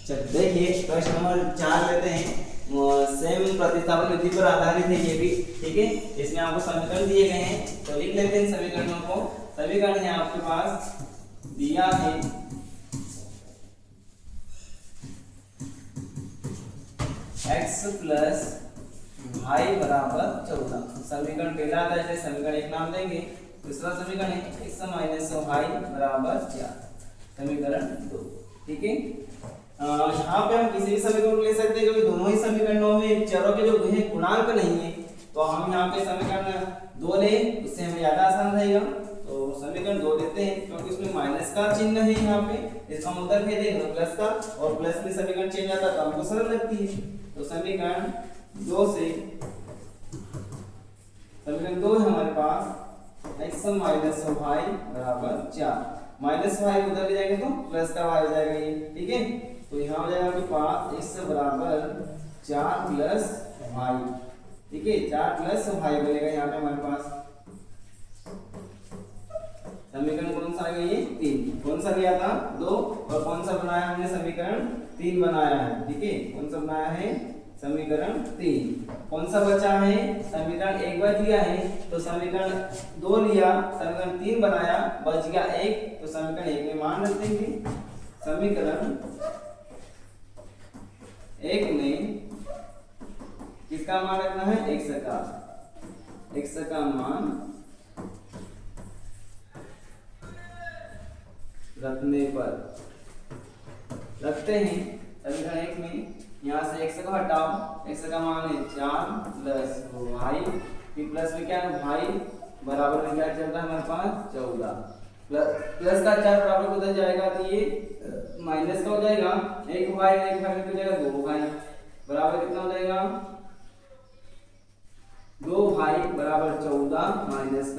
चल देखिए प्रश्न नंबर 4 लेते हैं। सेम प्रतिस्थापन विधि पर आधारित है ये भी, ठीक है। इसमें आपको समीकरण दिए गए हैं तो लिख लेते हैं समीकरणों को। समीकरण है आपके पास दिया है x प्लस वाई बराबर 14। समीकरण पहला आता है, समीकरण एक नाम देंगे। दूसरा समीकरण है x माइनस वाई बराबर 4, समीकरण 2, ठीक है। यहाँ पे हम किसी भी समीकरण को ले सकते हैं क्योंकि दोनों ही समीकरणों में चरों के जो है गुणांक नहीं है, तो हम यहाँ पे समीकरण 2 लें, उससे हमें ज्यादा आसान रहेगा। तो समीकरण 2 लेते हैं क्योंकि उसमें माइनस का चिन्ह है यहाँ पे, इसका मतलब है देखो प्लस का, और प्लस में समीकरण चेंज आता है तो हमको सरल लगती है। तो समीकरण 2 से समीकरण 2 है हमारे पास x माइनस वाई बराबर 4, माइनस वाई उधर ले जाएंगे तो प्लस का वाई हो जाएगा ये, ठीक है। तो यहाँ हो जाएगा आपके पास x बराबर 4 प्लस वाई, ठीक है। 4 प्लस वाई बनेगा यहाँ पे हमारे पास। समीकरण कौन सा आ गया ये 3, कौन सा लिया था 2, और कौन सा बनाया हमने समीकरण 3 बनाया है, ठीक है। कौन सा बनाया है समीकरण 3। कौन सा बचा है समीकरण 1 बच गया है, तो समीकरण 2 लिया, समीकरण 3 बनाया, बच गया 1, तो समीकरण 1 में मान रख देंगे। समीकरण 1 में किसका मान रखना है x का मान रखने पर रखते हैं। समीकरण 1 में यहाँ से x को हटाओ, x का मान है 4 प्लस वाई, फिर प्लस में क्या है वाई बराबर में क्या चलता है हमारे पास 14, प्लस का 4 बराबर उधर जाएगा तो ये माइनस का हो जाएगा, 1 वाई में हो जाएगा 2 वाई बराबर कितना हो जाएगा 2 वाई बराबर 14 माइनस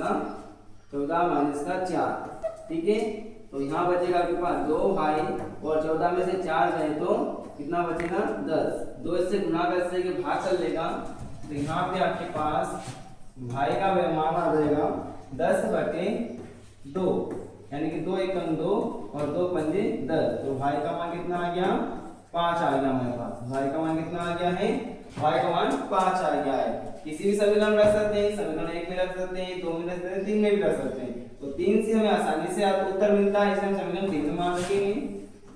का 4, ठीक है। तो यहाँ बचेगा आपके पास 2 वाई और 14 में से 4 जाए तो कितना बचेगा 10, 2 इससे गुना कर के भाग कर लेगा, तो यहाँ पे आपके पास भाई का मान आ जाएगा 10/2, यानी कि 2 एकम 2 और 2 पंजे 10, तो भाई का मान कितना आ गया 5 आ गया हमारे पास। भाई का मान कितना आ गया है, भाई का मान 5 आ गया है। किसी भी समीकरण रख सकते हैं, समीकरण 1 में रख सकते हैं, 2 में रख सकते हैं, 3 में भी रख सकते हैं। तो 3 से हमें आसानी से आपको उत्तर मिलता है, इसलिए हम समीकरण 3 में मान रखेंगे।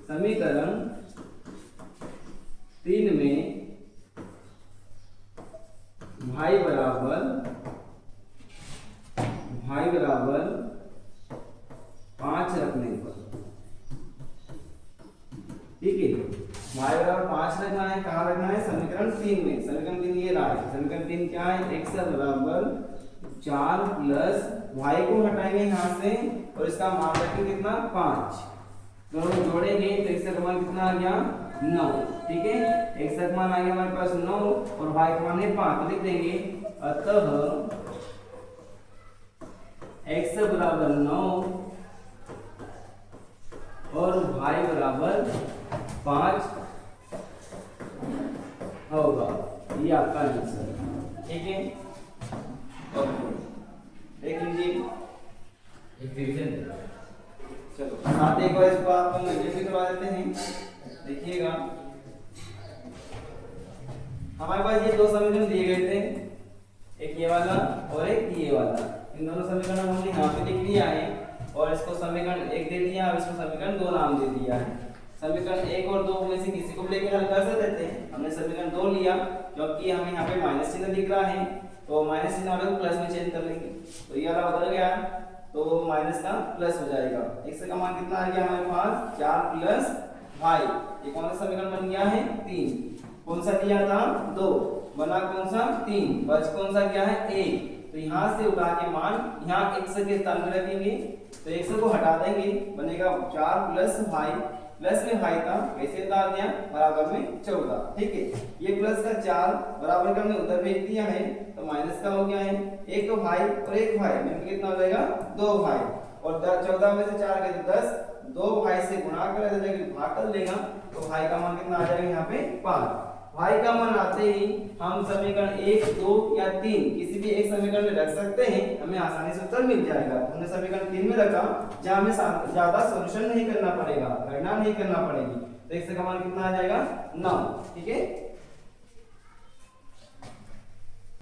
समीकरण 3 में भाई बराबर 5 रखने पर, ठीक है। भाई बराबर 5 रखना है, कहाँ रखना है समीकरण 3 में। समीकरण 3 ये रहा है, समीकरण 3 क्या है x बराबर 4 प्लस y को हटाएंगे यहाँ से और इसका मान रखेंगे कितना 5, दोनों जोड़ेंगे तो x का मान कितना आ गया 9, ठीक है। x का मान आ गया हमारे पास 9 और y का मान है 5, तो लिख देंगे अतः x बराबर 9 और y बराबर 5 होगा, ये आपका आंसर, ठीक है। ओके देख लीजिए एक रिवीजन, चलो साथ एक बार इसको आप नेगेटिव करवा देते हैं। देखिएगा हमारे पास ये 2 समीकरण दिए गए थे, एक ये वाला और एक ये वाला। इन दोनों समीकरण हमने यहाँ पे लिख लिया है और इसको समीकरण 1 दे दिया और इसको समीकरण 2 नाम दे दिया है। समीकरण 1 और 2 में से किसी को भी लेकर हल कर सकते थे, हमने समीकरण 2 लिया क्योंकि हमें यहाँ पे माइनस चिन्ह दिख रहा है, तो माइनस चिन्ह वाले को प्लस में चेंज कर लेंगे, तो ये वाला बदल गया तो माइनस का प्लस हो जाएगा। x का मान कितना आ गया हमारे पास 4 प्लस वाई, ये कौन सा समीकरण बन गया है 3। कौन सा दिया था 2, बना कौन सा 3, बच कौन सा क्या है 1, तो यहाँ से उठा के मान यहाँ x के स्थान में रखेंगे, तो x को हटा देंगे, बनेगा 4 प्लस वाई, प्लस में वाई था कैसे उतार दिया बराबर में 14, ठीक है। ये प्लस का 4 बराबर का हमने उधर भेज दिया है तो माइनस का हो गया है, एक तो भाई और एक भाई मिलकर कितना हो जाएगा 2 भाई, और 14 में से 4 गए तो 10, 2 भाई से गुणा कर भाग कर लेगा, तो भाई का मान कितना आ जाएगा यहाँ पे 5। भाई का मान आते ही हम समीकरण 1, 2 या 3 किसी भी एक समीकरण में रख सकते हैं, हमें आसानी से उत्तर मिल जाएगा। हमने समीकरण 3 में रखा जहाँ हमें ज्यादा सॉल्यूशन नहीं करना पड़ेगा, गणना नहीं करना पड़ेगी। तो x का मान कितना आ जाएगा 9, ठीक है।